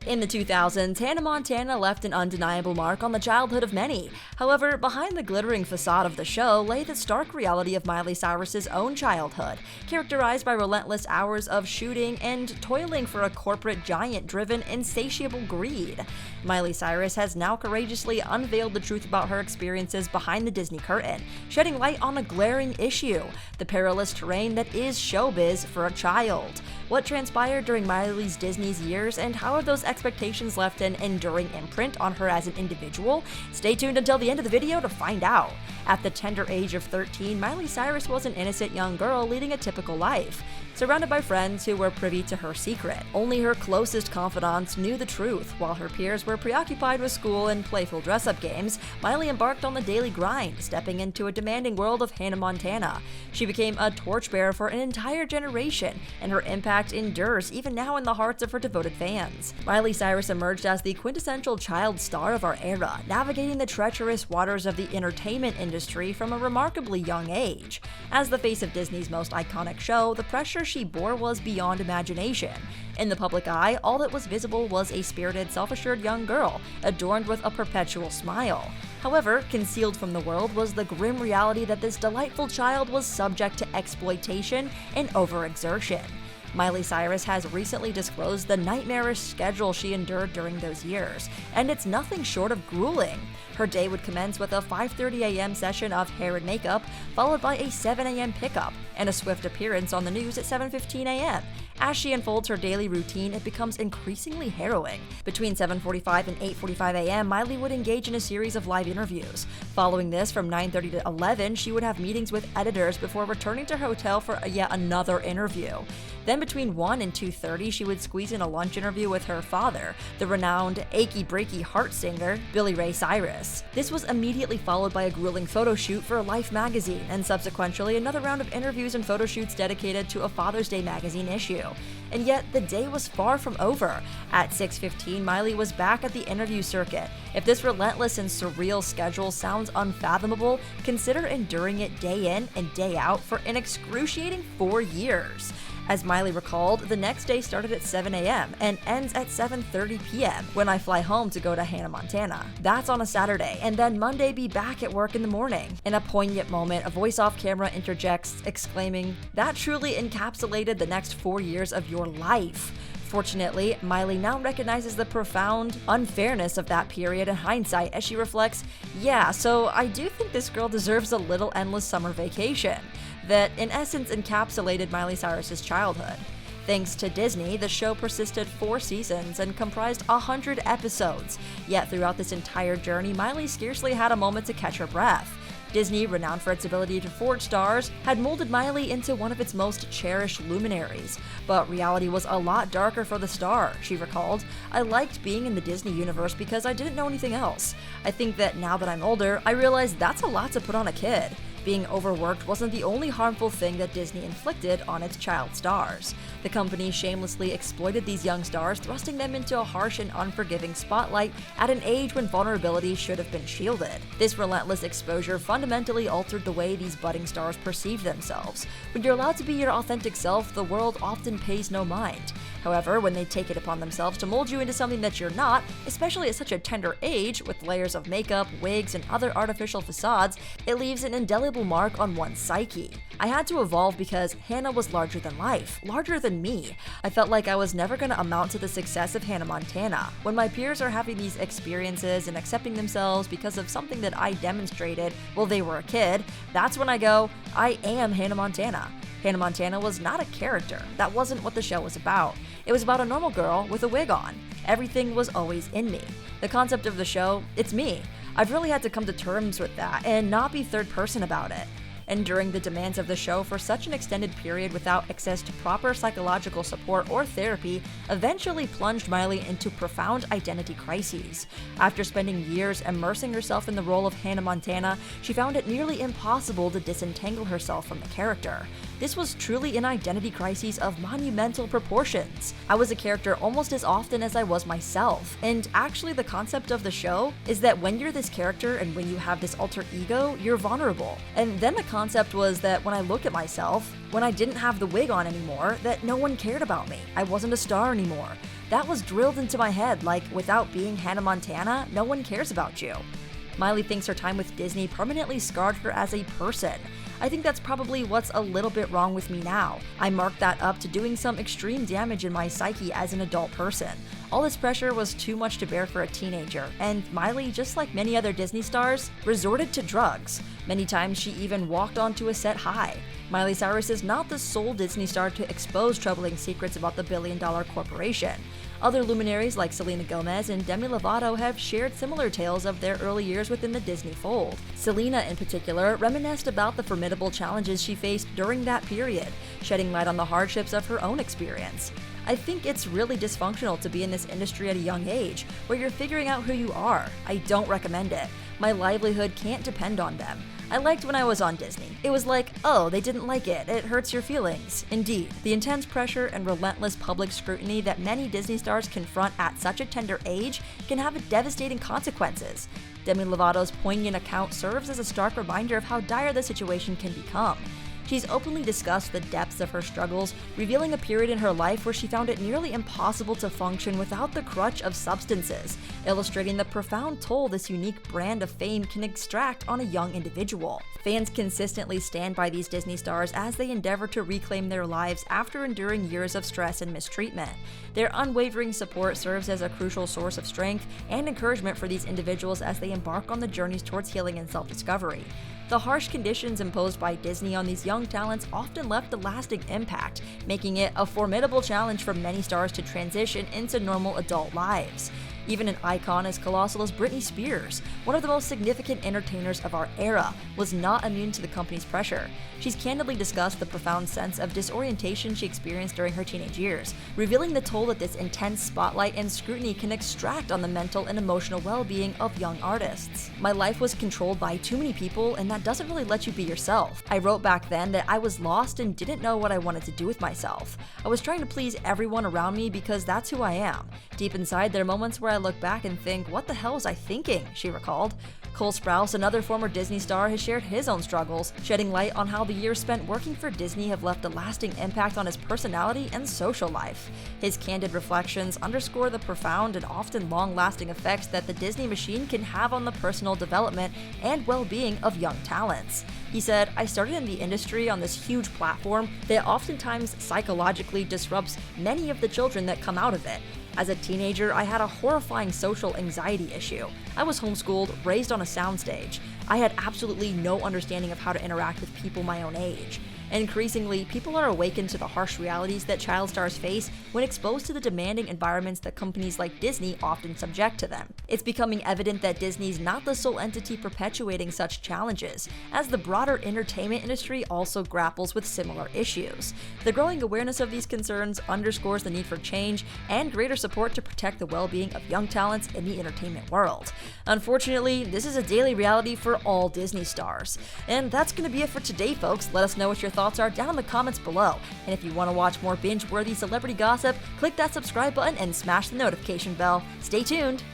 In the 2000s, Hannah Montana left an undeniable mark on the childhood of many. However, behind the glittering facade of the show lay the stark reality of Miley Cyrus's own childhood, characterized by relentless hours of shooting and toiling for a corporate giant driven insatiable greed. Miley Cyrus has now courageously unveiled the truth about her experiences behind the Disney curtain, shedding light on a glaring issue: the perilous terrain that is showbiz for a child. What transpired during Miley's Disney's years, and how have those expectations left an enduring imprint on her as an individual? Stay tuned until the end of the video to find out. At the tender age of 13, Miley Cyrus was an innocent young girl leading a typical life, surrounded by friends who were privy to her secret. Only her closest confidants knew the truth. While her peers were preoccupied with school and playful dress-up games, Miley embarked on the daily grind, stepping into a demanding world of Hannah Montana. She became a torchbearer for an entire generation, and her impact endures even now in the hearts of her devoted fans. Miley Cyrus emerged as the quintessential child star of our era, navigating the treacherous waters of the entertainment industry from a remarkably young age. As the face of Disney's most iconic show, the pressure she bore was beyond imagination. In the public eye, all that was visible was a spirited, self-assured young girl, adorned with a perpetual smile. However, concealed from the world was the grim reality that this delightful child was subject to exploitation and overexertion. Miley Cyrus has recently disclosed the nightmarish schedule she endured during those years, and it's nothing short of grueling. Her day would commence with a 5:30 a.m. session of hair and makeup, followed by a 7 a.m. pickup, and a swift appearance on the news at 7:15 a.m. As she unfolds her daily routine, it becomes increasingly harrowing. Between 7:45 and 8:45 a.m., Miley would engage in a series of live interviews. Following this, from 9:30 to 11, she would have meetings with editors before returning to her hotel for yet another interview. Then between 1 and 2:30, she would squeeze in a lunch interview with her father, the renowned achy-breaky heart singer, Billy Ray Cyrus. This was immediately followed by a grueling photo shoot for Life magazine, and subsequently another round of interviews and photo shoots dedicated to a Father's Day magazine issue. And yet, the day was far from over. At 6:15, Miley was back at the interview circuit. If this relentless and surreal schedule sounds unfathomable, consider enduring it day in and day out for an excruciating 4 years. As Miley recalled, the next day started at 7 a.m. and ends at 7:30 p.m. when I fly home to go to Hannah Montana. That's on a Saturday, and then Monday be back at work in the morning. In a poignant moment, a voice off camera interjects, exclaiming, "That truly encapsulated the next 4 years of your life." Fortunately, Miley now recognizes the profound unfairness of that period in hindsight as she reflects, "Yeah, so I do think this girl deserves a little endless summer vacation," that in essence encapsulated Miley Cyrus's childhood. Thanks to Disney, the show persisted 4 seasons and comprised 100 episodes. Yet throughout this entire journey, Miley scarcely had a moment to catch her breath. Disney, renowned for its ability to forge stars, had molded Miley into one of its most cherished luminaries. But reality was a lot darker for the star, she recalled. "I liked being in the Disney universe because I didn't know anything else. I think that now that I'm older, I realize that's a lot to put on a kid." Being overworked wasn't the only harmful thing that Disney inflicted on its child stars. The company shamelessly exploited these young stars, thrusting them into a harsh and unforgiving spotlight at an age when vulnerability should have been shielded. This relentless exposure fundamentally altered the way these budding stars perceive themselves. When you're allowed to be your authentic self, the world often pays no mind. However, when they take it upon themselves to mold you into something that you're not, especially at such a tender age, with layers of makeup, wigs, and other artificial facades, it leaves an indelible mark on one's psyche. I had to evolve because Hannah was larger than life, larger than me. I felt like I was never going to amount to the success of Hannah Montana. When my peers are having these experiences and accepting themselves because of something that I demonstrated while they were a kid, that's when I go, I am Hannah Montana. Hannah Montana was not a character. That wasn't what the show was about. It was about a normal girl with a wig on. Everything was always in me. The concept of the show, it's me. I've really had to come to terms with that and not be third person about it. Enduring the demands of the show for such an extended period without access to proper psychological support or therapy eventually plunged Miley into profound identity crises. After spending years immersing herself in the role of Hannah Montana, she found it nearly impossible to disentangle herself from the character. This was truly an identity crisis of monumental proportions. I was a character almost as often as I was myself, and actually the concept of the show is that when you're this character and when you have this alter ego, you're vulnerable. And then the concept was that when I look at myself, when I didn't have the wig on anymore, that no one cared about me. I wasn't a star anymore. That was drilled into my head, like, without being Hannah Montana, no one cares about you. Miley thinks her time with Disney permanently scarred her as a person. I think that's probably what's a little bit wrong with me now. I marked that up to doing some extreme damage in my psyche as an adult person. All this pressure was too much to bear for a teenager, and Miley, just like many other Disney stars, resorted to drugs. Many times she even walked onto a set high. Miley Cyrus is not the sole Disney star to expose troubling secrets about the billion-dollar corporation. Other luminaries like Selena Gomez and Demi Lovato have shared similar tales of their early years within the Disney fold. Selena, in particular, reminisced about the formidable challenges she faced during that period, shedding light on the hardships of her own experience. I think it's really dysfunctional to be in this industry at a young age, where you're figuring out who you are. I don't recommend it. My livelihood can't depend on them. I liked when I was on Disney. It was like, oh, they didn't like it, it hurts your feelings. Indeed, the intense pressure and relentless public scrutiny that many Disney stars confront at such a tender age can have devastating consequences. Demi Lovato's poignant account serves as a stark reminder of how dire the situation can become. She's openly discussed the depths of her struggles, revealing a period in her life where she found it nearly impossible to function without the crutch of substances, illustrating the profound toll this unique brand of fame can extract on a young individual. Fans consistently stand by these Disney stars as they endeavor to reclaim their lives after enduring years of stress and mistreatment. Their unwavering support serves as a crucial source of strength and encouragement for these individuals as they embark on the journeys towards healing and self-discovery. The harsh conditions imposed by Disney on these young talents often left a lasting impact, making it a formidable challenge for many stars to transition into normal adult lives. Even an icon as colossal as Britney Spears, one of the most significant entertainers of our era, was not immune to the company's pressure. She's candidly discussed the profound sense of disorientation she experienced during her teenage years, revealing the toll that this intense spotlight and scrutiny can extract on the mental and emotional well-being of young artists. My life was controlled by too many people, and that doesn't really let you be yourself. I wrote back then that I was lost and didn't know what I wanted to do with myself. I was trying to please everyone around me because that's who I am. Deep inside, there are moments where I look back and think, what the hell was I thinking? She recalled. Cole Sprouse, another former Disney star, has shared his own struggles, shedding light on how the years spent working for Disney have left a lasting impact on his personality and social life. His candid reflections underscore the profound and often long-lasting effects that the Disney machine can have on the personal development and well-being of young talents. He said, I started in the industry on this huge platform that oftentimes psychologically disrupts many of the children that come out of it. As a teenager, I had a horrifying social anxiety issue. I was homeschooled, raised on a soundstage. I had absolutely no understanding of how to interact with people my own age. Increasingly, people are awakened to the harsh realities that child stars face when exposed to the demanding environments that companies like Disney often subject to them. It's becoming evident that Disney's not the sole entity perpetuating such challenges, as the broader entertainment industry also grapples with similar issues. The growing awareness of these concerns underscores the need for change and greater support to protect the well-being of young talents in the entertainment world. Unfortunately, this is a daily reality for all Disney stars. And that's going to be it for today, folks. Let us know what your thoughts are down in the comments below. And if you want to watch more binge-worthy celebrity gossip, click that subscribe button and smash the notification bell. Stay tuned!